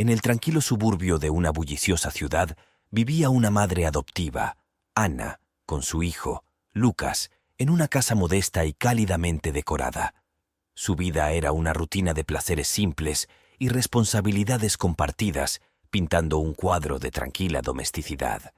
En el tranquilo suburbio de una bulliciosa ciudad vivía una madre adoptiva, Anna, con su hijo, Lucas, en una casa modesta y cálidamente decorada. Su vida era una rutina de placeres simples y responsabilidades compartidas, pintando un cuadro de tranquila domesticidad.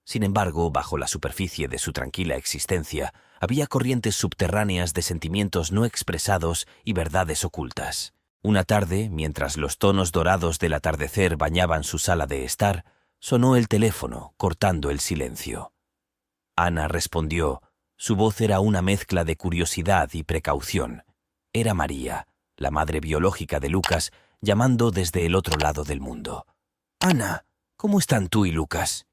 Sin embargo, bajo la superficie de su tranquila existencia, había corrientes subterráneas de sentimientos no expresados y verdades ocultas. Una tarde, mientras los tonos dorados del atardecer bañaban su sala de estar, sonó el teléfono, cortando el silencio. Ana respondió. Su voz era una mezcla de curiosidad y precaución. Era María, la madre biológica de Lucas, llamando desde el otro lado del mundo. «Ana, ¿cómo están tú y Lucas?»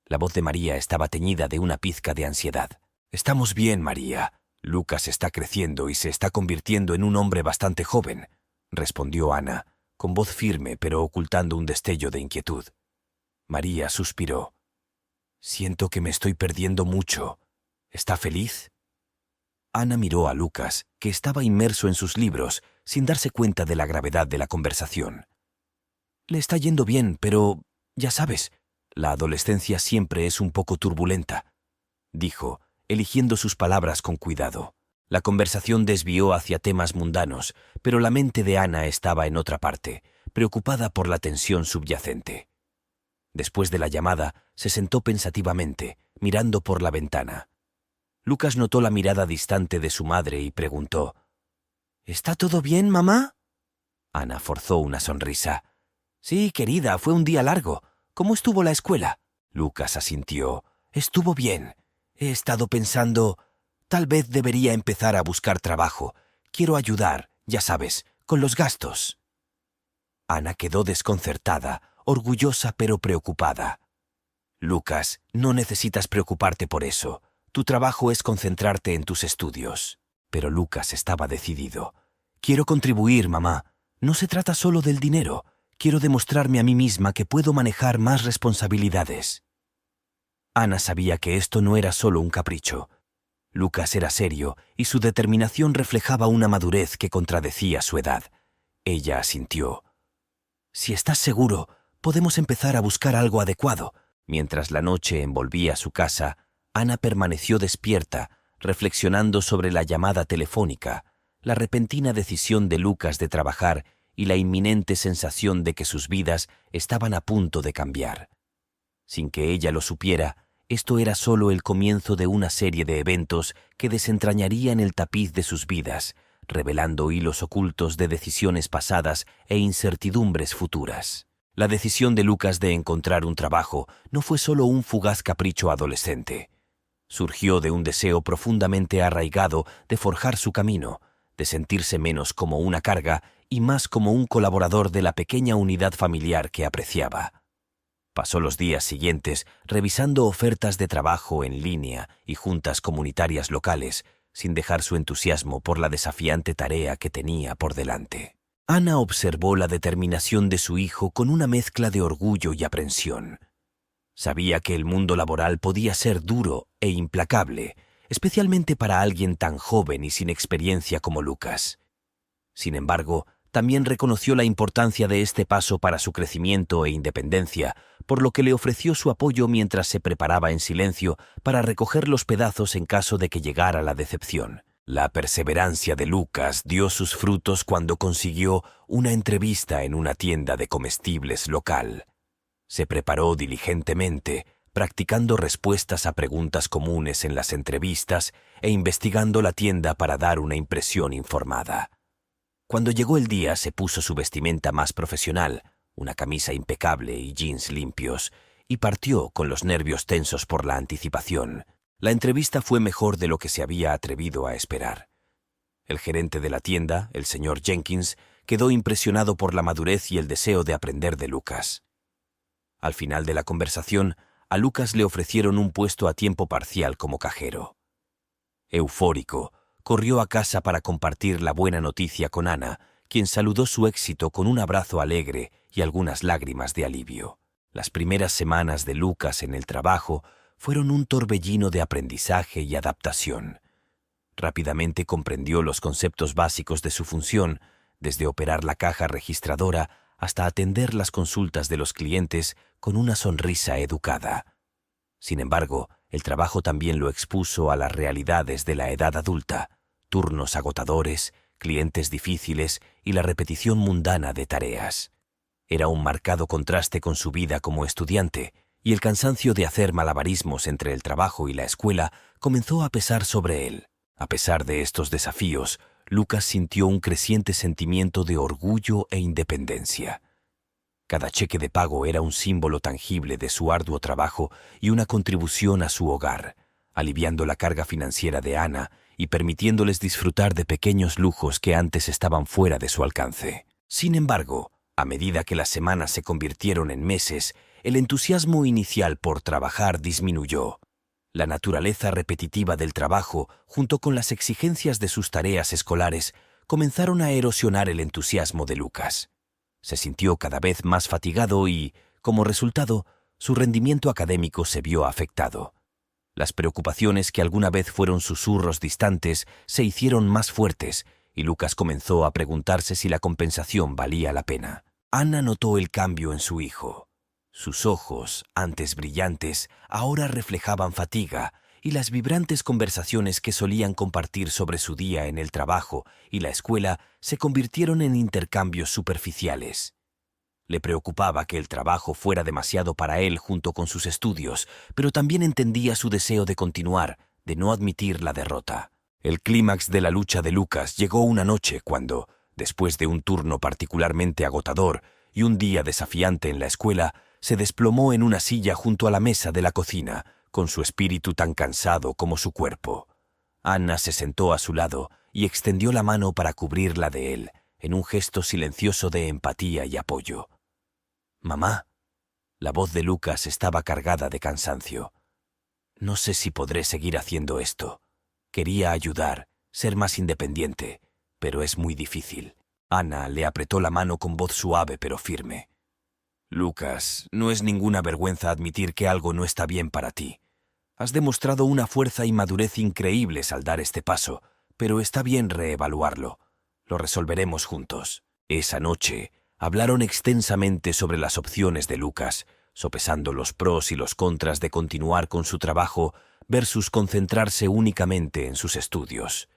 La voz de María estaba teñida de una pizca de ansiedad. «Estamos bien, María. Lucas está creciendo y se está convirtiendo en un hombre bastante joven», respondió Ana, con voz firme pero ocultando un destello de inquietud. María suspiró. «Siento que me estoy perdiendo mucho. ¿Está feliz?» Ana miró a Lucas, que estaba inmerso en sus libros, sin darse cuenta de la gravedad de la conversación. «Le está yendo bien, pero, ya sabes, la adolescencia siempre es un poco turbulenta», dijo, eligiendo sus palabras con cuidado. La conversación desvió hacia temas mundanos, pero la mente de Ana estaba en otra parte, preocupada por la tensión subyacente. Después de la llamada, se sentó pensativamente, mirando por la ventana. Lucas notó la mirada distante de su madre y preguntó: «¿Está todo bien, mamá?» Ana forzó una sonrisa. «Sí, querida, fue un día largo. ¿Cómo estuvo la escuela?» Lucas asintió. «Estuvo bien. He estado pensando, tal vez debería empezar a buscar trabajo. Quiero ayudar, ya sabes, con los gastos». Ana quedó desconcertada, orgullosa pero preocupada. «Lucas, no necesitas preocuparte por eso. Tu trabajo es concentrarte en tus estudios». Pero Lucas estaba decidido. «Quiero contribuir, mamá. No se trata solo del dinero. Quiero demostrarme a mí misma que puedo manejar más responsabilidades». Ana sabía que esto no era solo un capricho. Lucas era serio y su determinación reflejaba una madurez que contradecía su edad. Ella asintió. «Si estás seguro, podemos empezar a buscar algo adecuado». Mientras la noche envolvía su casa, Ana permaneció despierta, reflexionando sobre la llamada telefónica, la repentina decisión de Lucas de trabajar y la inminente sensación de que sus vidas estaban a punto de cambiar. Sin que ella lo supiera, esto era solo el comienzo de una serie de eventos que desentrañarían el tapiz de sus vidas, revelando hilos ocultos de decisiones pasadas e incertidumbres futuras. La decisión de Lucas de encontrar un trabajo no fue solo un fugaz capricho adolescente. Surgió de un deseo profundamente arraigado de forjar su camino, de sentirse menos como una carga y más como un colaborador de la pequeña unidad familiar que apreciaba. Pasó los días siguientes revisando ofertas de trabajo en línea y juntas comunitarias locales, sin dejar su entusiasmo por la desafiante tarea que tenía por delante. Ana observó la determinación de su hijo con una mezcla de orgullo y aprensión. Sabía que el mundo laboral podía ser duro e implacable, especialmente para alguien tan joven y sin experiencia como Lucas. Sin embargo, también reconoció la importancia de este paso para su crecimiento e independencia, por lo que le ofreció su apoyo mientras se preparaba en silencio para recoger los pedazos en caso de que llegara la decepción. La perseverancia de Lucas dio sus frutos cuando consiguió una entrevista en una tienda de comestibles local. Se preparó diligentemente, practicando respuestas a preguntas comunes en las entrevistas e investigando la tienda para dar una impresión informada. Cuando llegó el día, se puso su vestimenta más profesional, una camisa impecable y jeans limpios, y partió con los nervios tensos por la anticipación. La entrevista fue mejor de lo que se había atrevido a esperar. El gerente de la tienda, el señor Jenkins, quedó impresionado por la madurez y el deseo de aprender de Lucas. Al final de la conversación, a Lucas le ofrecieron un puesto a tiempo parcial como cajero. Eufórico, corrió a casa para compartir la buena noticia con Ana, quien saludó su éxito con un abrazo alegre y algunas lágrimas de alivio. Las primeras semanas de Lucas en el trabajo fueron un torbellino de aprendizaje y adaptación. Rápidamente comprendió los conceptos básicos de su función, desde operar la caja registradora hasta atender las consultas de los clientes con una sonrisa educada. Sin embargo, el trabajo también lo expuso a las realidades de la edad adulta: turnos agotadores, clientes difíciles y la repetición mundana de tareas. Era un marcado contraste con su vida como estudiante, y el cansancio de hacer malabarismos entre el trabajo y la escuela comenzó a pesar sobre él. A pesar de estos desafíos, Lucas sintió un creciente sentimiento de orgullo e independencia. Cada cheque de pago era un símbolo tangible de su arduo trabajo y una contribución a su hogar, aliviando la carga financiera de Anna y permitiéndoles disfrutar de pequeños lujos que antes estaban fuera de su alcance. Sin embargo, a medida que las semanas se convirtieron en meses, el entusiasmo inicial por trabajar disminuyó. La naturaleza repetitiva del trabajo, junto con las exigencias de sus tareas escolares, comenzaron a erosionar el entusiasmo de Lucas. Se sintió cada vez más fatigado y, como resultado, su rendimiento académico se vio afectado. Las preocupaciones que alguna vez fueron susurros distantes se hicieron más fuertes y Lucas comenzó a preguntarse si la compensación valía la pena. Anna notó el cambio en su hijo. Sus ojos, antes brillantes, ahora reflejaban fatiga, y las vibrantes conversaciones que solían compartir sobre su día en el trabajo y la escuela se convirtieron en intercambios superficiales. Le preocupaba que el trabajo fuera demasiado para él junto con sus estudios, pero también entendía su deseo de continuar, de no admitir la derrota. El clímax de la lucha de Lucas llegó una noche cuando, después de un turno particularmente agotador y un día desafiante en la escuela, se desplomó en una silla junto a la mesa de la cocina, con su espíritu tan cansado como su cuerpo. Anna se sentó a su lado y extendió la mano para cubrirla de él, en un gesto silencioso de empatía y apoyo. «Mamá». La voz de Lucas estaba cargada de cansancio. «No sé si podré seguir haciendo esto. Quería ayudar, ser más independiente, pero es muy difícil». Anna le apretó la mano con voz suave pero firme. «Lucas, no es ninguna vergüenza admitir que algo no está bien para ti. Has demostrado una fuerza y madurez increíbles al dar este paso, pero está bien reevaluarlo. Lo resolveremos juntos». Esa noche hablaron extensamente sobre las opciones de Lucas, sopesando los pros y los contras de continuar con su trabajo versus concentrarse únicamente en sus estudios.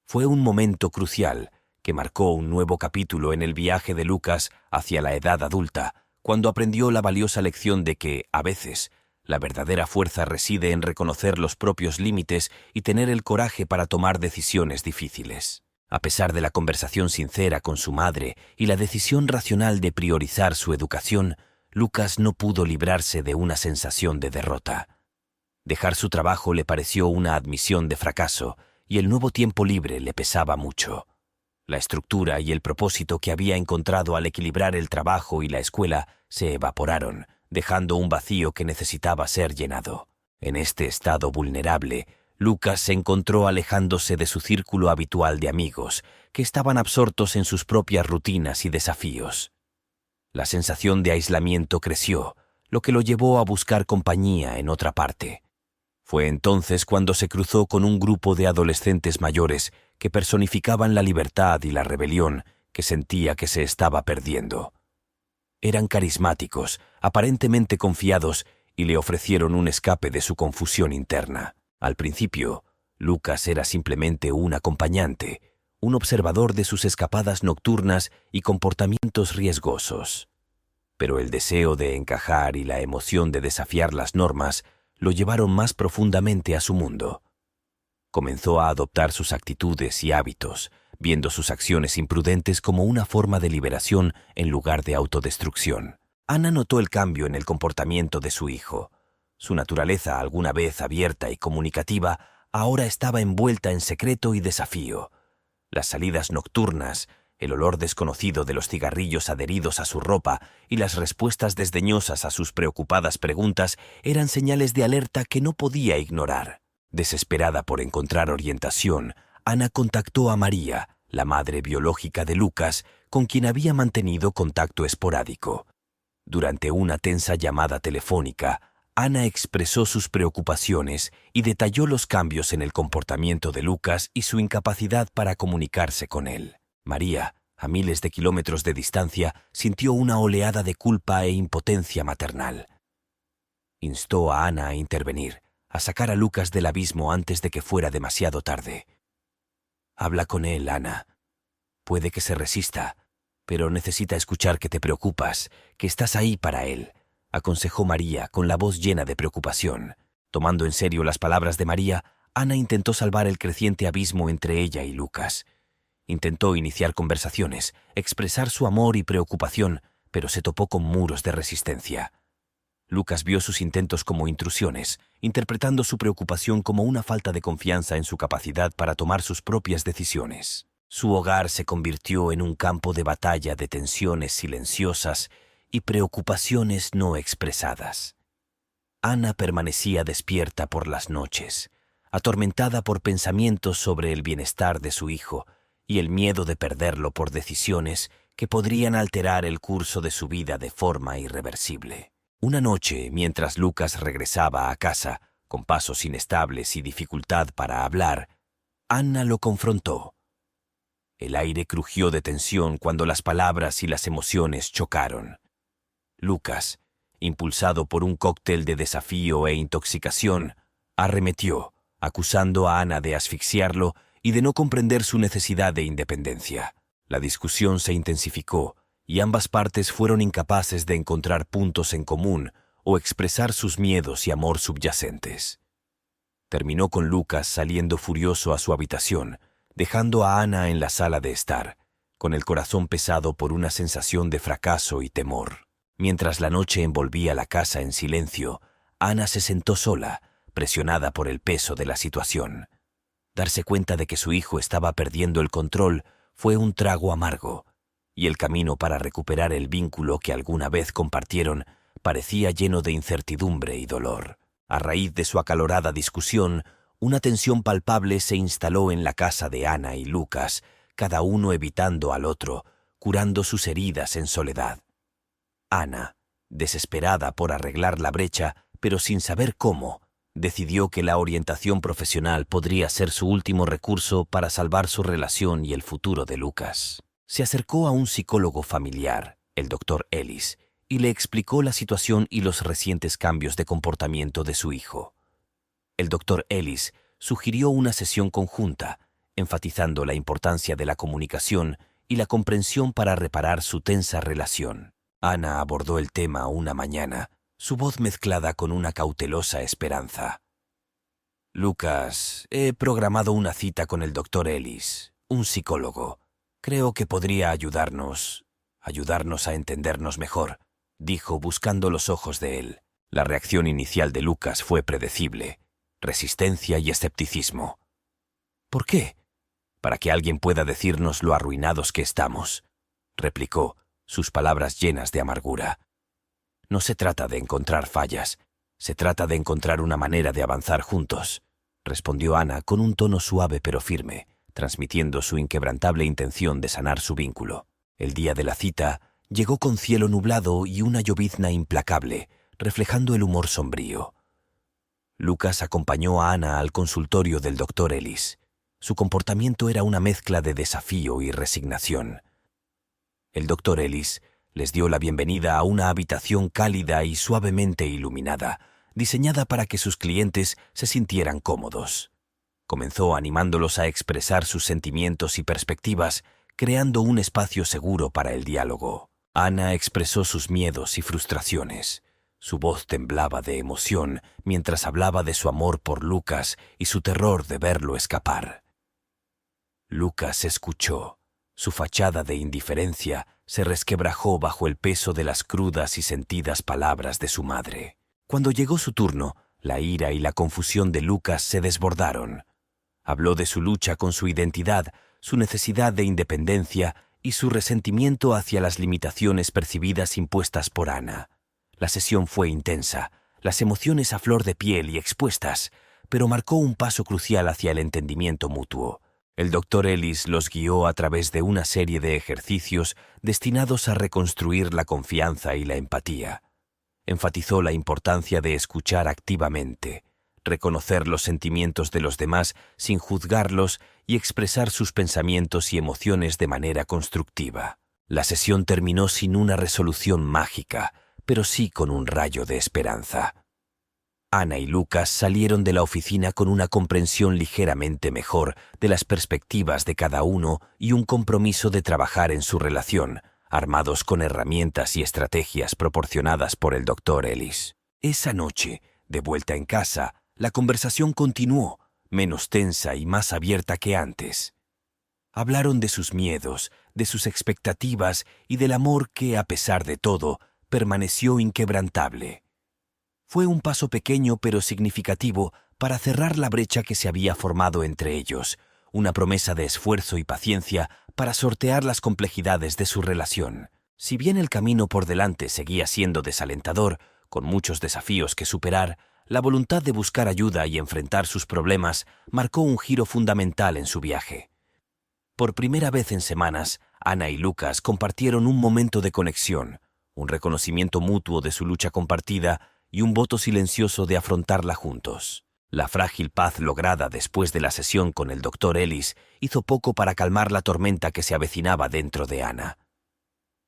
Fue un momento crucial que marcó un nuevo capítulo en el viaje de Lucas hacia la edad adulta, cuando aprendió la valiosa lección de que, a veces, la verdadera fuerza reside en reconocer los propios límites y tener el coraje para tomar decisiones difíciles. A pesar de la conversación sincera con su madre y la decisión racional de priorizar su educación, Lucas no pudo librarse de una sensación de derrota. Dejar su trabajo le pareció una admisión de fracaso y el nuevo tiempo libre le pesaba mucho. La estructura y el propósito que había encontrado al equilibrar el trabajo y la escuela se evaporaron, dejando un vacío que necesitaba ser llenado. En este estado vulnerable, Lucas se encontró alejándose de su círculo habitual de amigos, que estaban absortos en sus propias rutinas y desafíos. La sensación de aislamiento creció, lo que lo llevó a buscar compañía en otra parte. Fue entonces cuando se cruzó con un grupo de adolescentes mayores que personificaban la libertad y la rebelión que sentía que se estaba perdiendo. Eran carismáticos, aparentemente confiados, y le ofrecieron un escape de su confusión interna. Al principio, Lucas era simplemente un acompañante, un observador de sus escapadas nocturnas y comportamientos riesgosos. Pero el deseo de encajar y la emoción de desafiar las normas lo llevaron más profundamente a su mundo. Comenzó a adoptar sus actitudes y hábitos, viendo sus acciones imprudentes como una forma de liberación en lugar de autodestrucción. Anna notó el cambio en el comportamiento de su hijo. Su naturaleza, alguna vez abierta y comunicativa, ahora estaba envuelta en secreto y desafío. Las salidas nocturnas, el olor desconocido de los cigarrillos adheridos a su ropa y las respuestas desdeñosas a sus preocupadas preguntas eran señales de alerta que no podía ignorar. Desesperada por encontrar orientación, Anna contactó a María, la madre biológica de Lucas, con quien había mantenido contacto esporádico. Durante una tensa llamada telefónica, Anna expresó sus preocupaciones y detalló los cambios en el comportamiento de Lucas y su incapacidad para comunicarse con él. María, A miles de kilómetros de distancia, sintió una oleada de culpa e impotencia maternal. Instó a Ana a intervenir, a sacar a Lucas del abismo antes de que fuera demasiado tarde. «Habla con él, Ana. Puede que se resista, pero necesita escuchar que te preocupas, que estás ahí para él», aconsejó María con la voz llena de preocupación. Tomando en serio las palabras de María, Ana intentó salvar el creciente abismo entre ella y Lucas. Intentó iniciar conversaciones, expresar su amor y preocupación, pero se topó con muros de resistencia. Lucas vio sus intentos como intrusiones, interpretando su preocupación como una falta de confianza en su capacidad para tomar sus propias decisiones. Su hogar se convirtió en un campo de batalla de tensiones silenciosas y preocupaciones no expresadas. Ana permanecía despierta por las noches, atormentada por pensamientos sobre el bienestar de su hijo y el miedo de perderlo por decisiones que podrían alterar el curso de su vida de forma irreversible. Una noche, mientras Lucas regresaba a casa, con pasos inestables y dificultad para hablar, Ana lo confrontó. El aire crujió de tensión cuando las palabras y las emociones chocaron. Lucas, impulsado por un cóctel de desafío e intoxicación, arremetió, acusando a Ana de asfixiarlo y de no comprender su necesidad de independencia. La discusión se intensificó y ambas partes fueron incapaces de encontrar puntos en común o expresar sus miedos y amor subyacentes. Terminó con Lucas saliendo furioso a su habitación, dejando a Ana en la sala de estar, con el corazón pesado por una sensación de fracaso y temor. Mientras la noche envolvía la casa en silencio, Ana se sentó sola, presionada por el peso de la situación. Darse cuenta de que su hijo estaba perdiendo el control fue un trago amargo, y el camino para recuperar el vínculo que alguna vez compartieron parecía lleno de incertidumbre y dolor. A raíz de su acalorada discusión, una tensión palpable se instaló en la casa de Ana y Lucas, cada uno evitando al otro, curando sus heridas en soledad. Ana, desesperada por arreglar la brecha, pero sin saber cómo, decidió que la orientación profesional podría ser su último recurso para salvar su relación y el futuro de Lucas. Se acercó a un psicólogo familiar, el Dr. Ellis, y le explicó la situación y los recientes cambios de comportamiento de su hijo. El Dr. Ellis sugirió una sesión conjunta, enfatizando la importancia de la comunicación y la comprensión para reparar su tensa relación. Ana abordó el tema una mañana, su voz mezclada con una cautelosa esperanza. «Lucas, he programado una cita con el Dr. Ellis, un psicólogo. Creo que podría ayudarnos a entendernos mejor», dijo buscando los ojos de él. La reacción inicial de Lucas fue predecible: resistencia y escepticismo. «¿Por qué?» «Para que alguien pueda decirnos lo arruinados que estamos», replicó, sus palabras llenas de amargura. «No se trata de encontrar fallas, se trata de encontrar una manera de avanzar juntos», respondió Ana con un tono suave pero firme, transmitiendo su inquebrantable intención de sanar su vínculo. El día de la cita llegó con cielo nublado y una llovizna implacable, reflejando el humor sombrío. Lucas acompañó a Ana al consultorio del Dr. Ellis. Su comportamiento era una mezcla de desafío y resignación. El Dr. Ellis les dio la bienvenida a una habitación cálida y suavemente iluminada, diseñada para que sus clientes se sintieran cómodos. Comenzó animándolos a expresar sus sentimientos y perspectivas, creando un espacio seguro para el diálogo. Ana expresó sus miedos y frustraciones. Su voz temblaba de emoción mientras hablaba de su amor por Lucas y su terror de verlo escapar. Lucas escuchó. Su fachada de indiferencia se resquebrajó bajo el peso de las crudas y sentidas palabras de su madre. Cuando llegó su turno, la ira y la confusión de Lucas se desbordaron. Habló de su lucha con su identidad, su necesidad de independencia y su resentimiento hacia las limitaciones percibidas impuestas por Ana. La sesión fue intensa, las emociones a flor de piel y expuestas, pero marcó un paso crucial hacia el entendimiento mutuo. El Dr. Ellis los guió a través de una serie de ejercicios destinados a reconstruir la confianza y la empatía. Enfatizó la importancia de escuchar activamente, reconocer los sentimientos de los demás sin juzgarlos y expresar sus pensamientos y emociones de manera constructiva. La sesión terminó sin una resolución mágica, pero sí con un rayo de esperanza. Ana y Lucas salieron de la oficina con una comprensión ligeramente mejor de las perspectivas de cada uno y un compromiso de trabajar en su relación, armados con herramientas y estrategias proporcionadas por el Dr. Ellis. Esa noche, de vuelta en casa, la conversación continuó, menos tensa y más abierta que antes. Hablaron de sus miedos, de sus expectativas y del amor que, a pesar de todo, permaneció inquebrantable. Fue un paso pequeño pero significativo para cerrar la brecha que se había formado entre ellos, una promesa de esfuerzo y paciencia para sortear las complejidades de su relación. Si bien el camino por delante seguía siendo desalentador, con muchos desafíos que superar, la voluntad de buscar ayuda y enfrentar sus problemas marcó un giro fundamental en su viaje. Por primera vez en semanas, Ana y Lucas compartieron un momento de conexión, un reconocimiento mutuo de su lucha compartida y un voto silencioso de afrontarla juntos. La frágil paz lograda después de la sesión con el Dr. Ellis hizo poco para calmar la tormenta que se avecinaba dentro de Ana.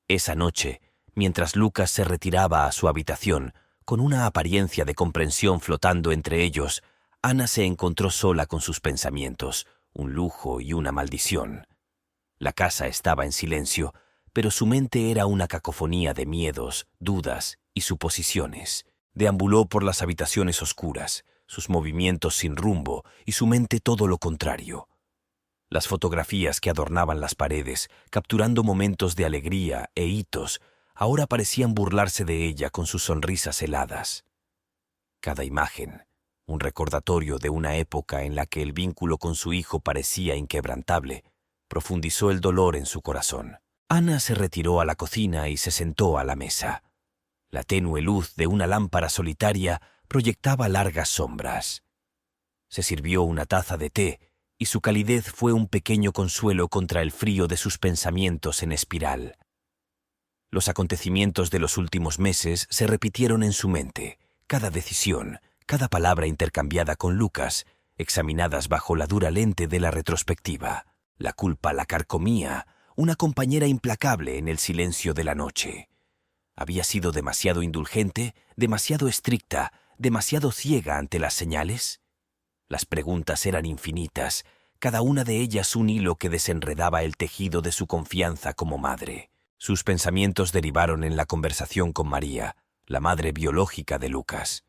Esa noche, mientras Lucas se retiraba a su habitación, con una apariencia de comprensión flotando entre ellos, Ana se encontró sola con sus pensamientos, un lujo y una maldición. La casa estaba en silencio, pero su mente era una cacofonía de miedos, dudas y suposiciones. Deambuló por las habitaciones oscuras, sus movimientos sin rumbo y su mente todo lo contrario. Las fotografías que adornaban las paredes, capturando momentos de alegría e hitos, ahora parecían burlarse de ella con sus sonrisas heladas. Cada imagen, un recordatorio de una época en la que el vínculo con su hijo parecía inquebrantable, profundizó el dolor en su corazón. Ana se retiró a la cocina y se sentó a la mesa. La tenue luz de una lámpara solitaria proyectaba largas sombras. Se sirvió una taza de té y su calidez fue un pequeño consuelo contra el frío de sus pensamientos en espiral. Los acontecimientos de los últimos meses se repitieron en su mente, cada decisión, cada palabra intercambiada con Lucas, examinadas bajo la dura lente de la retrospectiva. La culpa la carcomía, una compañera implacable en el silencio de la noche. ¿Había sido demasiado indulgente, demasiado estricta, demasiado ciega ante las señales? Las preguntas eran infinitas, cada una de ellas un hilo que desenredaba el tejido de su confianza como madre. Sus pensamientos derivaron en la conversación con María, la madre biológica de Lucas.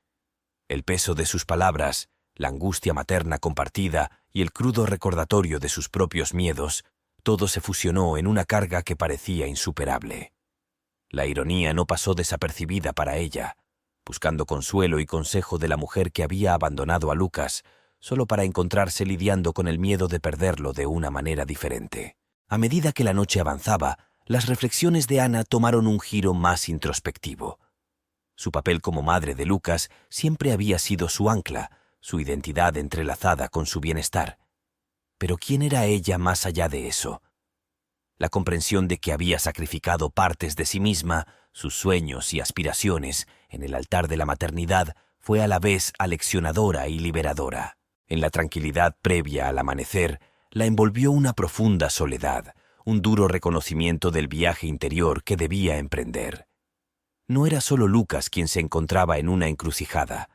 El peso de sus palabras, la angustia materna compartida y el crudo recordatorio de sus propios miedos, todo se fusionó en una carga que parecía insuperable. La ironía no pasó desapercibida para ella, buscando consuelo y consejo de la mujer que había abandonado a Lucas, solo para encontrarse lidiando con el miedo de perderlo de una manera diferente. A medida que la noche avanzaba, las reflexiones de Ana tomaron un giro más introspectivo. Su papel como madre de Lucas siempre había sido su ancla, su identidad entrelazada con su bienestar. Pero ¿quién era ella más allá de eso? La comprensión de que había sacrificado partes de sí misma, sus sueños y aspiraciones, en el altar de la maternidad, fue a la vez aleccionadora y liberadora. En la tranquilidad previa al amanecer, la envolvió una profunda soledad, un duro reconocimiento del viaje interior que debía emprender. No era solo Lucas quien se encontraba en una encrucijada.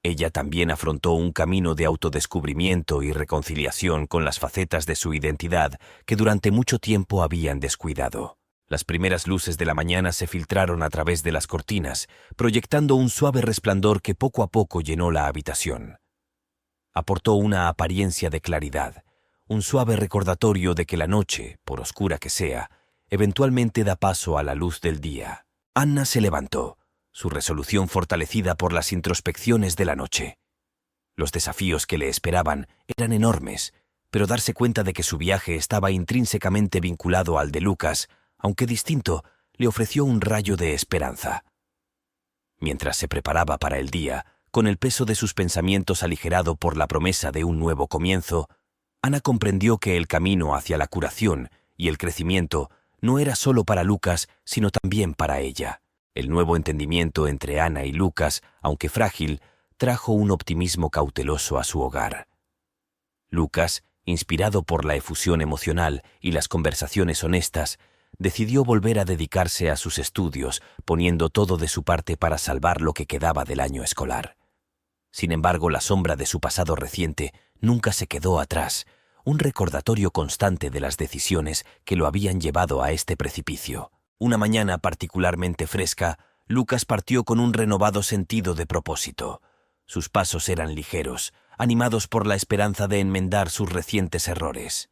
Ella también afrontó un camino de autodescubrimiento y reconciliación con las facetas de su identidad que durante mucho tiempo habían descuidado. Las primeras luces de la mañana se filtraron a través de las cortinas, proyectando un suave resplandor que poco a poco llenó la habitación. Aportó una apariencia de claridad, un suave recordatorio de que la noche, por oscura que sea, eventualmente da paso a la luz del día. Ana se levantó, su resolución fortalecida por las introspecciones de la noche. Los desafíos que le esperaban eran enormes, pero darse cuenta de que su viaje estaba intrínsecamente vinculado al de Lucas, aunque distinto, le ofreció un rayo de esperanza. Mientras se preparaba para el día, con el peso de sus pensamientos aligerado por la promesa de un nuevo comienzo, Ana comprendió que el camino hacia la curación y el crecimiento no era solo para Lucas, sino también para ella. El nuevo entendimiento entre Ana y Lucas, aunque frágil, trajo un optimismo cauteloso a su hogar. Lucas, inspirado por la efusión emocional y las conversaciones honestas, decidió volver a dedicarse a sus estudios, poniendo todo de su parte para salvar lo que quedaba del año escolar. Sin embargo, la sombra de su pasado reciente nunca se quedó atrás, un recordatorio constante de las decisiones que lo habían llevado a este precipicio. Una mañana particularmente fresca, Lucas partió con un renovado sentido de propósito. Sus pasos eran ligeros, animados por la esperanza de enmendar sus recientes errores.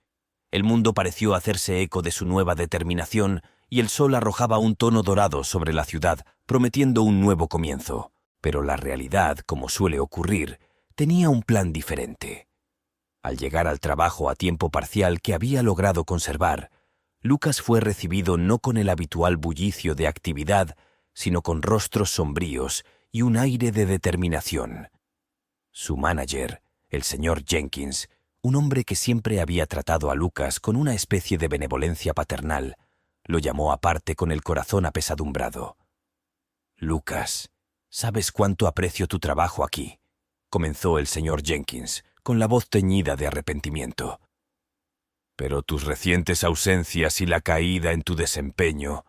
El mundo pareció hacerse eco de su nueva determinación y el sol arrojaba un tono dorado sobre la ciudad, prometiendo un nuevo comienzo. Pero la realidad, como suele ocurrir, tenía un plan diferente. Al llegar al trabajo a tiempo parcial que había logrado conservar, Lucas fue recibido no con el habitual bullicio de actividad, sino con rostros sombríos y un aire de determinación. Su manager, el señor Jenkins, un hombre que siempre había tratado a Lucas con una especie de benevolencia paternal, lo llamó aparte con el corazón apesadumbrado. «Lucas, ¿sabes cuánto aprecio tu trabajo aquí?», comenzó el señor Jenkins, con la voz teñida de arrepentimiento. «Pero tus recientes ausencias y la caída en tu desempeño...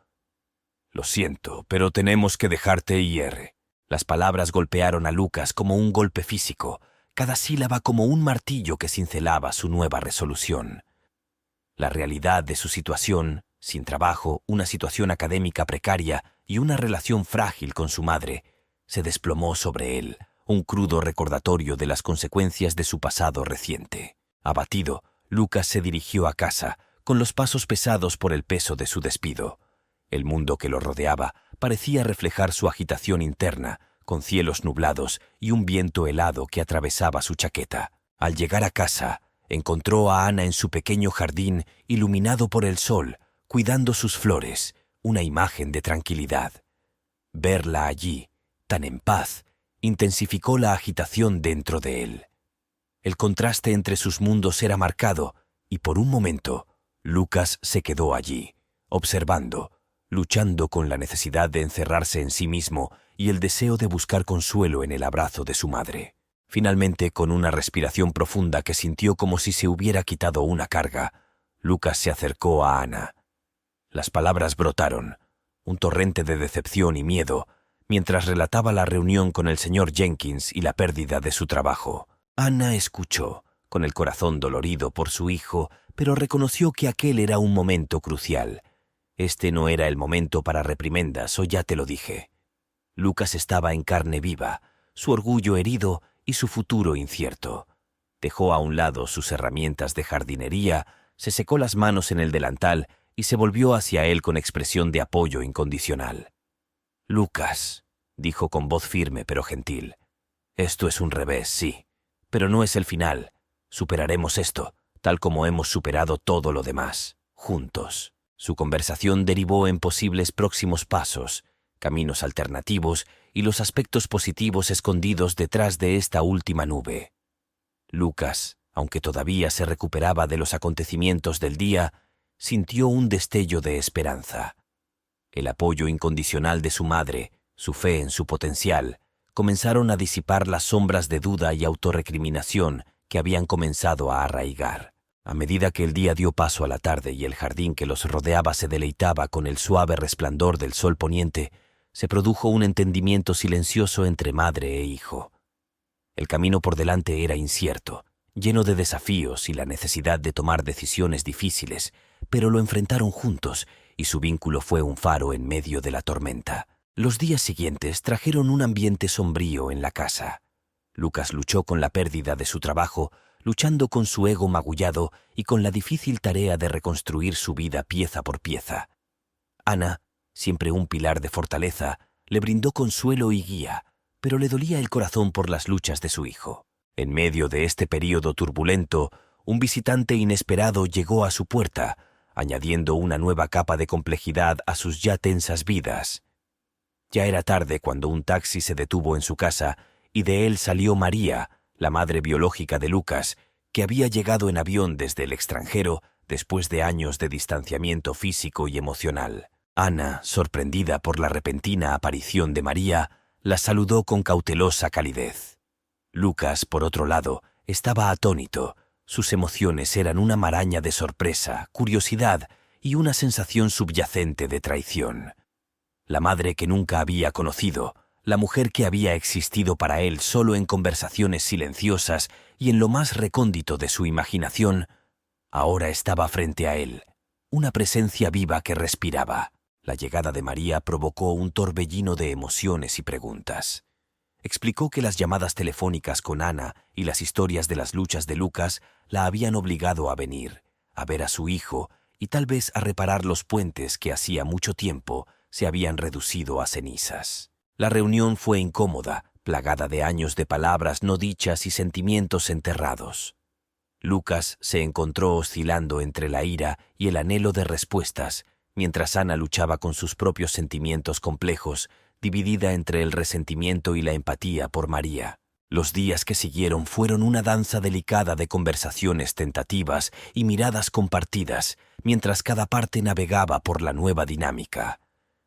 Lo siento, pero tenemos que dejarte ir». Las palabras golpearon a Lucas como un golpe físico, cada sílaba como un martillo que cincelaba su nueva resolución. La realidad de su situación, sin trabajo, una situación académica precaria y una relación frágil con su madre, se desplomó sobre él, un crudo recordatorio de las consecuencias de su pasado reciente. Abatido, Lucas se dirigió a casa, con los pasos pesados por el peso de su despido. El mundo que lo rodeaba parecía reflejar su agitación interna, con cielos nublados y un viento helado que atravesaba su chaqueta. Al llegar a casa, encontró a Ana en su pequeño jardín iluminado por el sol, cuidando sus flores, una imagen de tranquilidad. Verla allí, tan en paz, intensificó la agitación dentro de él. El contraste entre sus mundos era marcado, y por un momento, Lucas se quedó allí, observando, luchando con la necesidad de encerrarse en sí mismo y el deseo de buscar consuelo en el abrazo de su madre. Finalmente, con una respiración profunda que sintió como si se hubiera quitado una carga, Lucas se acercó a Ana. Las palabras brotaron, un torrente de decepción y miedo, mientras relataba la reunión con el señor Jenkins y la pérdida de su trabajo. Ana escuchó, con el corazón dolorido por su hijo, pero reconoció que aquel era un momento crucial. Este no era el momento para reprimendas, o ya te lo dije. Lucas estaba en carne viva, su orgullo herido y su futuro incierto. Dejó a un lado sus herramientas de jardinería, se secó las manos en el delantal y se volvió hacia él con expresión de apoyo incondicional. «Lucas», dijo con voz firme pero gentil, «esto es un revés, sí, pero no es el final. Superaremos esto, tal como hemos superado todo lo demás, juntos». Su conversación derivó en posibles próximos pasos, caminos alternativos y los aspectos positivos escondidos detrás de esta última nube. Lucas, aunque todavía se recuperaba de los acontecimientos del día, sintió un destello de esperanza. El apoyo incondicional de su madre, su fe en su potencial, comenzaron a disipar las sombras de duda y autorrecriminación que habían comenzado a arraigar. A medida que el día dio paso a la tarde y el jardín que los rodeaba se deleitaba con el suave resplandor del sol poniente, se produjo un entendimiento silencioso entre madre e hijo. El camino por delante era incierto, lleno de desafíos y la necesidad de tomar decisiones difíciles, pero lo enfrentaron juntos y su vínculo fue un faro en medio de la tormenta. Los días siguientes trajeron un ambiente sombrío en la casa. Lucas luchó con la pérdida de su trabajo, luchando con su ego magullado y con la difícil tarea de reconstruir su vida pieza por pieza. Ana, siempre un pilar de fortaleza, le brindó consuelo y guía, pero le dolía el corazón por las luchas de su hijo. En medio de este período turbulento, un visitante inesperado llegó a su puerta, añadiendo una nueva capa de complejidad a sus ya tensas vidas. Ya era tarde cuando un taxi se detuvo en su casa y de él salió María, la madre biológica de Lucas, que había llegado en avión desde el extranjero después de años de distanciamiento físico y emocional. Ana, sorprendida por la repentina aparición de María, la saludó con cautelosa calidez. Lucas, por otro lado, estaba atónito. Sus emociones eran una maraña de sorpresa, curiosidad y una sensación subyacente de traición. La madre que nunca había conocido, la mujer que había existido para él solo en conversaciones silenciosas y en lo más recóndito de su imaginación, ahora estaba frente a él, una presencia viva que respiraba. La llegada de María provocó un torbellino de emociones y preguntas. Explicó que las llamadas telefónicas con Ana y las historias de las luchas de Lucas la habían obligado a venir, a ver a su hijo y tal vez a reparar los puentes que hacía mucho tiempo se habían reducido a cenizas. La reunión fue incómoda, plagada de años de palabras no dichas y sentimientos enterrados. Lucas se encontró oscilando entre la ira y el anhelo de respuestas, mientras Ana luchaba con sus propios sentimientos complejos, dividida entre el resentimiento y la empatía por María. Los días que siguieron fueron una danza delicada de conversaciones tentativas y miradas compartidas, mientras cada parte navegaba por la nueva dinámica.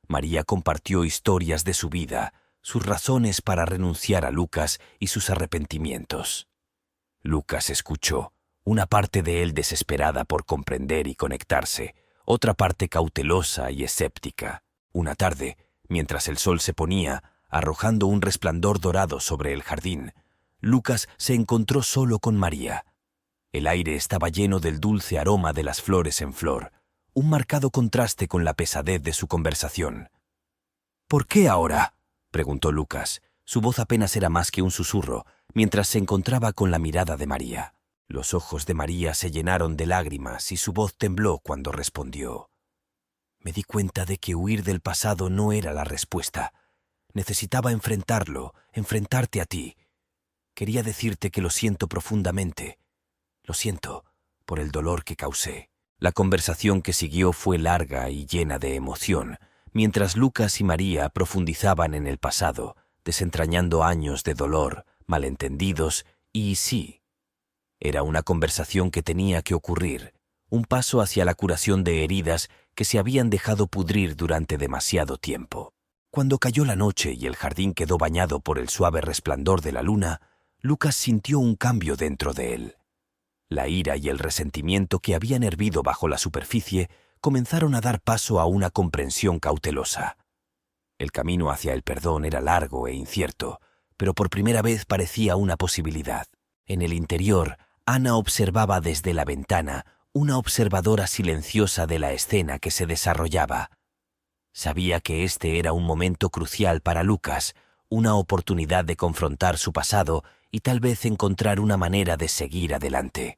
María compartió historias de su vida, sus razones para renunciar a Lucas y sus arrepentimientos. Lucas escuchó, una parte de él desesperada por comprender y conectarse, otra parte cautelosa y escéptica. Una tarde, mientras el sol se ponía, arrojando un resplandor dorado sobre el jardín, Lucas se encontró solo con María. El aire estaba lleno del dulce aroma de las flores en flor, un marcado contraste con la pesadez de su conversación. «¿Por qué ahora?», preguntó Lucas. Su voz apenas era más que un susurro, mientras se encontraba con la mirada de María. Los ojos de María se llenaron de lágrimas y su voz tembló cuando respondió. «Me di cuenta de que huir del pasado no era la respuesta. Necesitaba enfrentarlo, enfrentarte a ti. Quería decirte que lo siento profundamente. Lo siento por el dolor que causé». La conversación que siguió fue larga y llena de emoción, mientras Lucas y María profundizaban en el pasado, desentrañando años de dolor, malentendidos y sí. Era una conversación que tenía que ocurrir, un paso hacia la curación de heridas que se habían dejado pudrir durante demasiado tiempo. Cuando cayó la noche y el jardín quedó bañado por el suave resplandor de la luna, Lucas sintió un cambio dentro de él. La ira y el resentimiento que habían hervido bajo la superficie comenzaron a dar paso a una comprensión cautelosa. El camino hacia el perdón era largo e incierto, pero por primera vez parecía una posibilidad. En el interior, Ana observaba desde la ventana, una observadora silenciosa de la escena que se desarrollaba. Sabía que este era un momento crucial para Lucas, una oportunidad de confrontar su pasado y tal vez encontrar una manera de seguir adelante.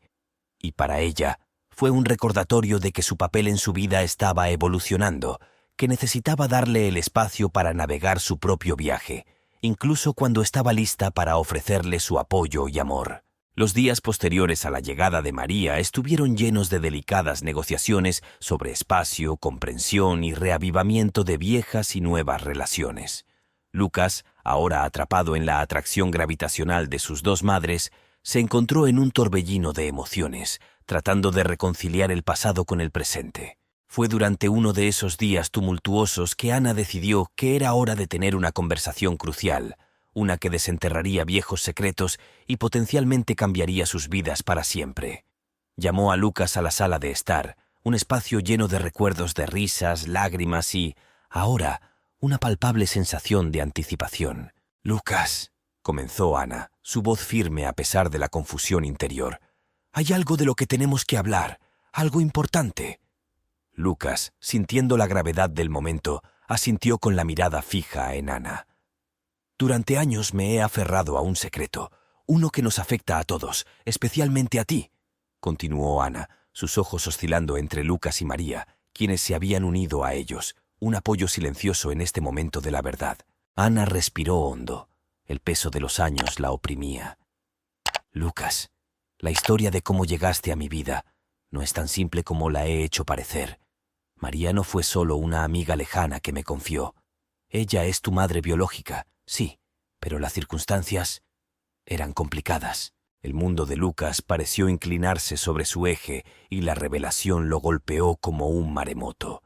Y para ella, fue un recordatorio de que su papel en su vida estaba evolucionando, que necesitaba darle el espacio para navegar su propio viaje, incluso cuando estaba lista para ofrecerle su apoyo y amor. Los días posteriores a la llegada de María estuvieron llenos de delicadas negociaciones sobre espacio, comprensión y reavivamiento de viejas y nuevas relaciones. Lucas, ahora atrapado en la atracción gravitacional de sus dos madres, se encontró en un torbellino de emociones, tratando de reconciliar el pasado con el presente. Fue durante uno de esos días tumultuosos que Ana decidió que era hora de tener una conversación crucial, una que desenterraría viejos secretos y potencialmente cambiaría sus vidas para siempre. Llamó a Lucas a la sala de estar, un espacio lleno de recuerdos de risas, lágrimas y, ahora, una palpable sensación de anticipación. «Lucas», comenzó Ana, su voz firme a pesar de la confusión interior. «Hay algo de lo que tenemos que hablar, algo importante». Lucas, sintiendo la gravedad del momento, asintió con la mirada fija en Ana. «Durante años me he aferrado a un secreto, uno que nos afecta a todos, especialmente a ti», continuó Ana, sus ojos oscilando entre Lucas y María, quienes se habían unido a ellos, un apoyo silencioso en este momento de la verdad. Ana respiró hondo. El peso de los años la oprimía. «Lucas, la historia de cómo llegaste a mi vida no es tan simple como la he hecho parecer. María no fue solo una amiga lejana que me confió. Ella es tu madre biológica, sí, pero las circunstancias eran complicadas». El mundo de Lucas pareció inclinarse sobre su eje y la revelación lo golpeó como un maremoto.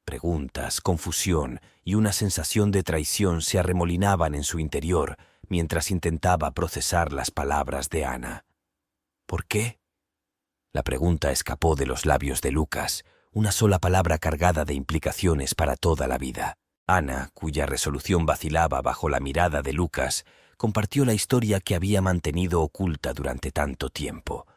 Preguntas, confusión y una sensación de traición se arremolinaban en su interior, mientras intentaba procesar las palabras de Ana. ¿Por qué? La pregunta escapó de los labios de Lucas, una sola palabra cargada de implicaciones para toda la vida. Ana, cuya resolución vacilaba bajo la mirada de Lucas, compartió la historia que había mantenido oculta durante tanto tiempo.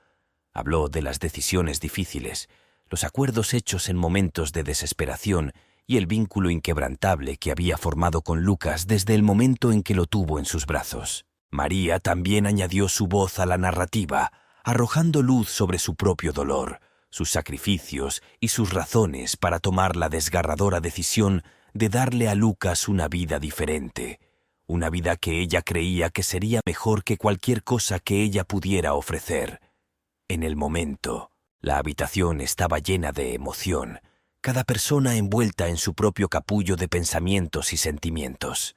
Habló de las decisiones difíciles, los acuerdos hechos en momentos de desesperación y el vínculo inquebrantable que había formado con Lucas desde el momento en que lo tuvo en sus brazos. María también añadió su voz a la narrativa, arrojando luz sobre su propio dolor, sus sacrificios y sus razones para tomar la desgarradora decisión de darle a Lucas una vida diferente, una vida que ella creía que sería mejor que cualquier cosa que ella pudiera ofrecer. En el momento, la habitación estaba llena de emoción, cada persona envuelta en su propio capullo de pensamientos y sentimientos.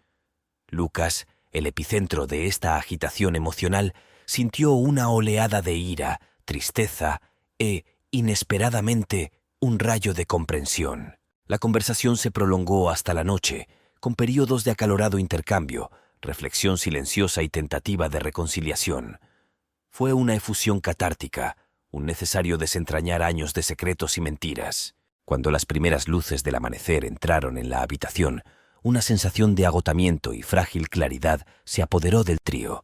Lucas, el epicentro de esta agitación emocional, sintió una oleada de ira, tristeza e, inesperadamente, un rayo de comprensión. La conversación se prolongó hasta la noche, con períodos de acalorado intercambio, reflexión silenciosa y tentativa de reconciliación. Fue una efusión catártica, un necesario desentrañar años de secretos y mentiras. Cuando las primeras luces del amanecer entraron en la habitación, una sensación de agotamiento y frágil claridad se apoderó del trío.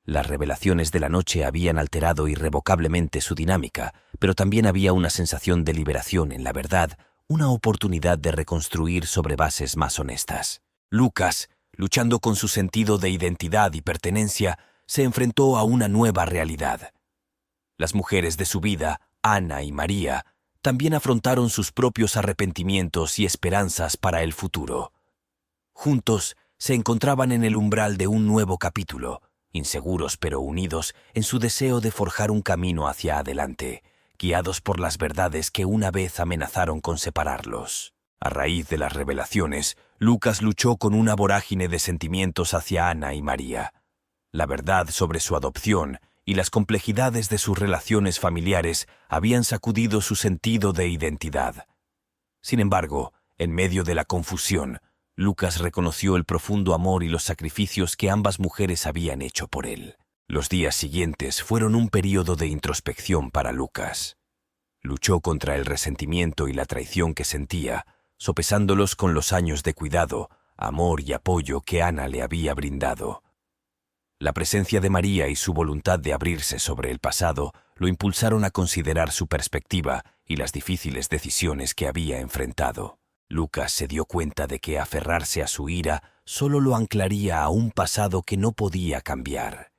Las revelaciones de la noche habían alterado irrevocablemente su dinámica, pero también había una sensación de liberación en la verdad, una oportunidad de reconstruir sobre bases más honestas. Lucas, luchando con su sentido de identidad y pertenencia, se enfrentó a una nueva realidad. Las mujeres de su vida, Ana y María, también afrontaron sus propios arrepentimientos y esperanzas para el futuro. Juntos se encontraban en el umbral de un nuevo capítulo, inseguros pero unidos en su deseo de forjar un camino hacia adelante, guiados por las verdades que una vez amenazaron con separarlos. A raíz de las revelaciones, Lucas luchó con una vorágine de sentimientos hacia Ana y María. La verdad sobre su adopción y las complejidades de sus relaciones familiares habían sacudido su sentido de identidad. Sin embargo, en medio de la confusión, Lucas reconoció el profundo amor y los sacrificios que ambas mujeres habían hecho por él. Los días siguientes fueron un período de introspección para Lucas. Luchó contra el resentimiento y la traición que sentía, sopesándolos con los años de cuidado, amor y apoyo que Ana le había brindado. La presencia de María y su voluntad de abrirse sobre el pasado lo impulsaron a considerar su perspectiva y las difíciles decisiones que había enfrentado. Lucas se dio cuenta de que aferrarse a su ira solo lo anclaría a un pasado que no podía cambiar.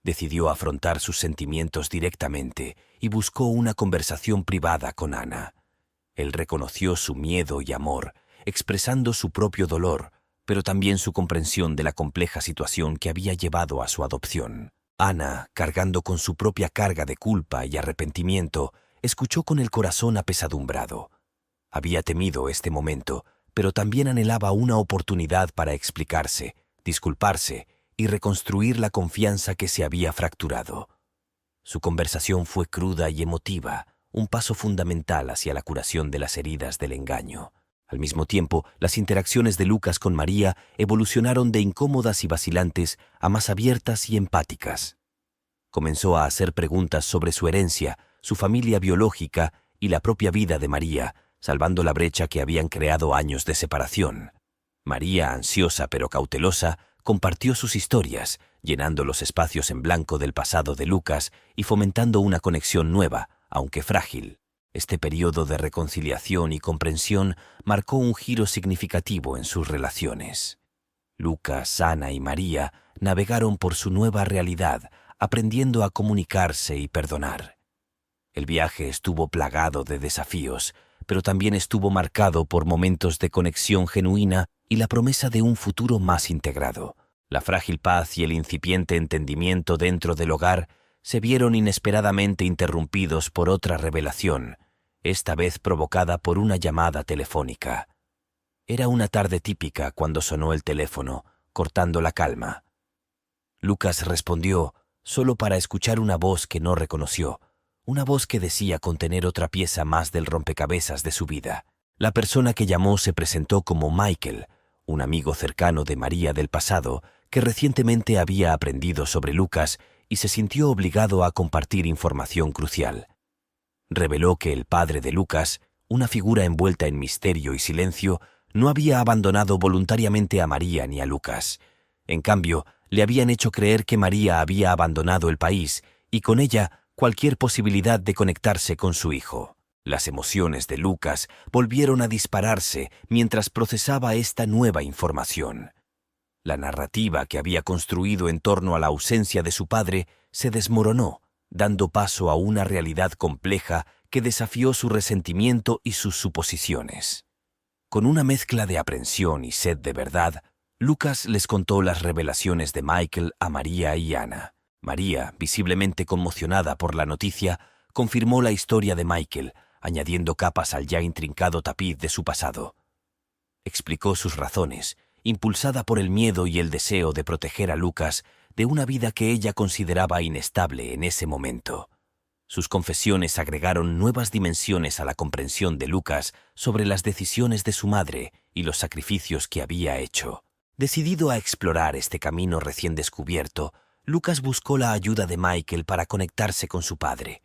Decidió afrontar sus sentimientos directamente y buscó una conversación privada con Ana. Él reconoció su miedo y amor, expresando su propio dolor, pero también su comprensión de la compleja situación que había llevado a su adopción. Ana, cargando con su propia carga de culpa y arrepentimiento, escuchó con el corazón apesadumbrado. Había temido este momento, pero también anhelaba una oportunidad para explicarse, disculparse y reconstruir la confianza que se había fracturado. Su conversación fue cruda y emotiva, un paso fundamental hacia la curación de las heridas del engaño. Al mismo tiempo, las interacciones de Lucas con María evolucionaron de incómodas y vacilantes a más abiertas y empáticas. Comenzó a hacer preguntas sobre su herencia, su familia biológica y la propia vida de María, salvando la brecha que habían creado años de separación. María, ansiosa pero cautelosa, compartió sus historias, llenando los espacios en blanco del pasado de Lucas y fomentando una conexión nueva, aunque frágil. Este periodo de reconciliación y comprensión marcó un giro significativo en sus relaciones. Lucas, Ana y María navegaron por su nueva realidad, aprendiendo a comunicarse y perdonar. El viaje estuvo plagado de desafíos, pero también estuvo marcado por momentos de conexión genuina y la promesa de un futuro más integrado. La frágil paz y el incipiente entendimiento dentro del hogar se vieron inesperadamente interrumpidos por otra revelación, esta vez provocada por una llamada telefónica. Era una tarde típica cuando sonó el teléfono, cortando la calma. Lucas respondió, solo para escuchar una voz que no reconoció, una voz que decía contener otra pieza más del rompecabezas de su vida. La persona que llamó se presentó como Michael, un amigo cercano de María del pasado, que recientemente había aprendido sobre Lucas y se sintió obligado a compartir información crucial. Reveló que el padre de Lucas, una figura envuelta en misterio y silencio, no había abandonado voluntariamente a María ni a Lucas. En cambio, le habían hecho creer que María había abandonado el país y con ella cualquier posibilidad de conectarse con su hijo. Las emociones de Lucas volvieron a dispararse mientras procesaba esta nueva información. La narrativa que había construido en torno a la ausencia de su padre se desmoronó, dando paso a una realidad compleja que desafió su resentimiento y sus suposiciones. Con una mezcla de aprensión y sed de verdad, Lucas les contó las revelaciones de Michael a María y Ana. María, visiblemente conmocionada por la noticia, confirmó la historia de Michael, añadiendo capas al ya intrincado tapiz de su pasado. Explicó sus razones, impulsada por el miedo y el deseo de proteger a Lucas de una vida que ella consideraba inestable en ese momento. Sus confesiones agregaron nuevas dimensiones a la comprensión de Lucas sobre las decisiones de su madre y los sacrificios que había hecho. Decidido a explorar este camino recién descubierto, Lucas buscó la ayuda de Michael para conectarse con su padre.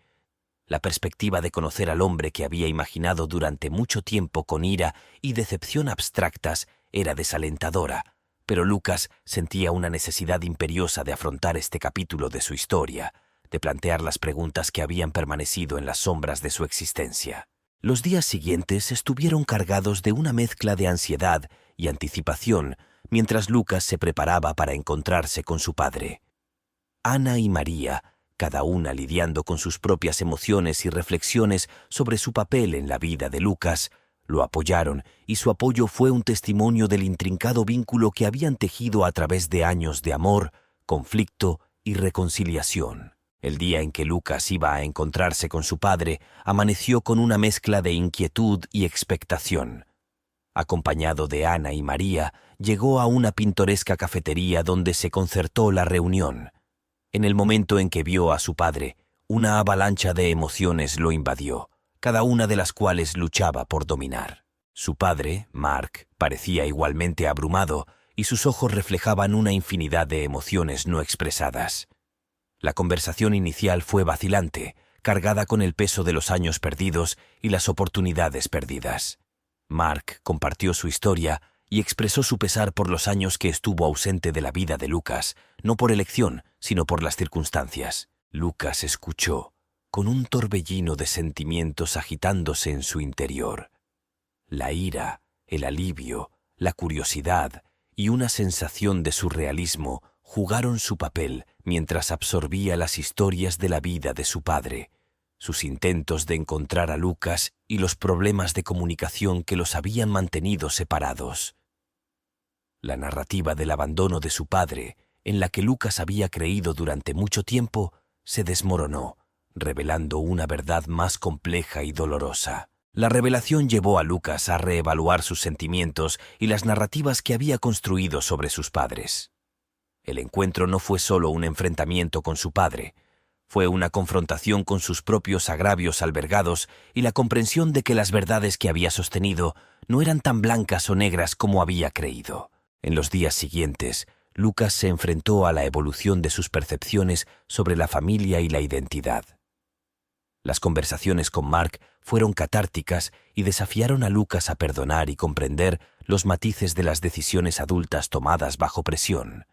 La perspectiva de conocer al hombre que había imaginado durante mucho tiempo con ira y decepción abstractas era desalentadora, pero Lucas sentía una necesidad imperiosa de afrontar este capítulo de su historia, de plantear las preguntas que habían permanecido en las sombras de su existencia. Los días siguientes estuvieron cargados de una mezcla de ansiedad y anticipación mientras Lucas se preparaba para encontrarse con su padre. Ana y María, cada una lidiando con sus propias emociones y reflexiones sobre su papel en la vida de Lucas, lo apoyaron y su apoyo fue un testimonio del intrincado vínculo que habían tejido a través de años de amor, conflicto y reconciliación. El día en que Lucas iba a encontrarse con su padre, amaneció con una mezcla de inquietud y expectación. Acompañado de Ana y María, llegó a una pintoresca cafetería donde se concertó la reunión. En el momento en que vio a su padre, una avalancha de emociones lo invadió, cada una de las cuales luchaba por dominar. Su padre, Mark, parecía igualmente abrumado y sus ojos reflejaban una infinidad de emociones no expresadas. La conversación inicial fue vacilante, cargada con el peso de los años perdidos y las oportunidades perdidas. Mark compartió su historia y expresó su pesar por los años que estuvo ausente de la vida de Lucas, no por elección, sino por las circunstancias. Lucas escuchó, con un torbellino de sentimientos agitándose en su interior. La ira, el alivio, la curiosidad y una sensación de surrealismo jugaron su papel mientras absorbía las historias de la vida de su padre, sus intentos de encontrar a Lucas y los problemas de comunicación que los habían mantenido separados. La narrativa del abandono de su padre, en la que Lucas había creído durante mucho tiempo, se desmoronó, revelando una verdad más compleja y dolorosa. La revelación llevó a Lucas a reevaluar sus sentimientos y las narrativas que había construido sobre sus padres. El encuentro no fue solo un enfrentamiento con su padre, fue una confrontación con sus propios agravios albergados y la comprensión de que las verdades que había sostenido no eran tan blancas o negras como había creído. En los días siguientes, Lucas se enfrentó a la evolución de sus percepciones sobre la familia y la identidad. Las conversaciones con Mark fueron catárticas y desafiaron a Lucas a perdonar y comprender los matices de las decisiones adultas tomadas bajo presión.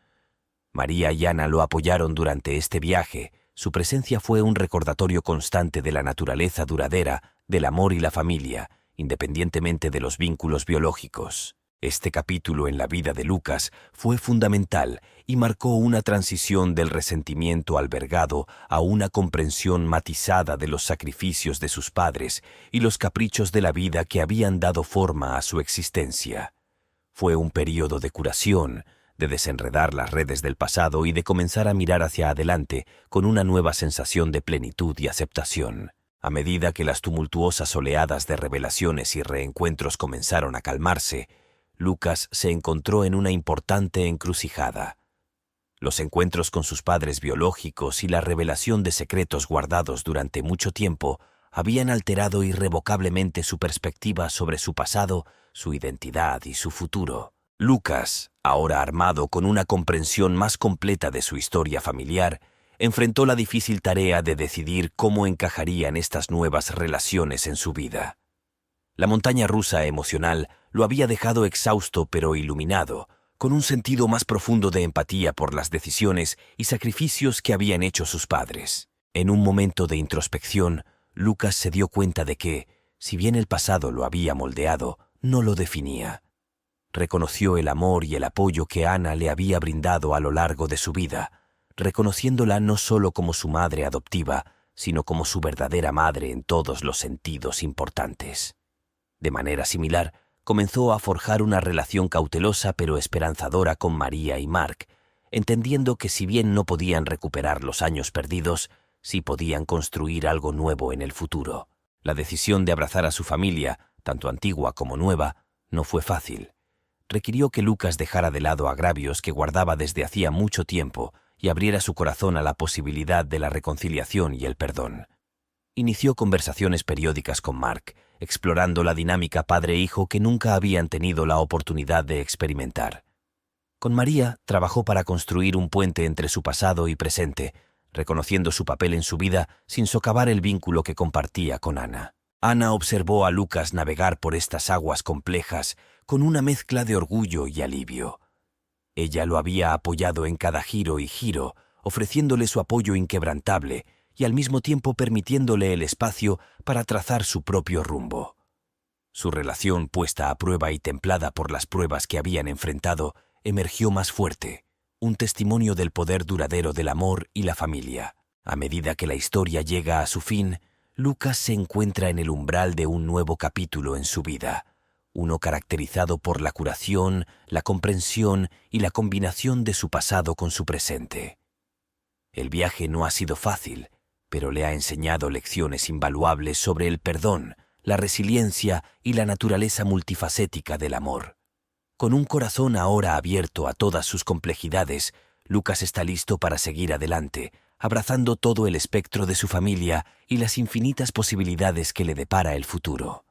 María y Ana lo apoyaron durante este viaje. Su presencia fue un recordatorio constante de la naturaleza duradera, del amor y la familia, independientemente de los vínculos biológicos. Este capítulo en la vida de Lucas fue fundamental y marcó una transición del resentimiento albergado a una comprensión matizada de los sacrificios de sus padres y los caprichos de la vida que habían dado forma a su existencia. Fue un período de curación, de desenredar las redes del pasado y de comenzar a mirar hacia adelante con una nueva sensación de plenitud y aceptación. A medida que las tumultuosas oleadas de revelaciones y reencuentros comenzaron a calmarse, Lucas se encontró en una importante encrucijada. Los encuentros con sus padres biológicos y la revelación de secretos guardados durante mucho tiempo habían alterado irrevocablemente su perspectiva sobre su pasado, su identidad y su futuro. Lucas, ahora armado con una comprensión más completa de su historia familiar, enfrentó la difícil tarea de decidir cómo encajarían estas nuevas relaciones en su vida. La montaña rusa emocional lo había dejado exhausto pero iluminado, con un sentido más profundo de empatía por las decisiones y sacrificios que habían hecho sus padres. En un momento de introspección, Lucas se dio cuenta de que, si bien el pasado lo había moldeado, no lo definía. Reconoció el amor y el apoyo que Ana le había brindado a lo largo de su vida, reconociéndola no solo como su madre adoptiva, sino como su verdadera madre en todos los sentidos importantes. De manera similar, comenzó a forjar una relación cautelosa pero esperanzadora con María y Mark, entendiendo que si bien no podían recuperar los años perdidos, sí podían construir algo nuevo en el futuro. La decisión de abrazar a su familia, tanto antigua como nueva, no fue fácil. Requirió que Lucas dejara de lado agravios que guardaba desde hacía mucho tiempo y abriera su corazón a la posibilidad de la reconciliación y el perdón. Inició conversaciones periódicas con Mark, explorando la dinámica padre-hijo que nunca habían tenido la oportunidad de experimentar. Con María trabajó para construir un puente entre su pasado y presente, reconociendo su papel en su vida sin socavar el vínculo que compartía con Ana. Ana observó a Lucas navegar por estas aguas complejas con una mezcla de orgullo y alivio. Ella lo había apoyado en cada giro y giro, ofreciéndole su apoyo inquebrantable y al mismo tiempo permitiéndole el espacio para trazar su propio rumbo. Su relación, puesta a prueba y templada por las pruebas que habían enfrentado, emergió más fuerte, un testimonio del poder duradero del amor y la familia. A medida que la historia llega a su fin, Lucas se encuentra en el umbral de un nuevo capítulo en su vida, uno caracterizado por la curación, la comprensión y la combinación de su pasado con su presente. El viaje no ha sido fácil, pero le ha enseñado lecciones invaluables sobre el perdón, la resiliencia y la naturaleza multifacética del amor. Con un corazón ahora abierto a todas sus complejidades, Lucas está listo para seguir adelante, abrazando todo el espectro de su familia y las infinitas posibilidades que le depara el futuro.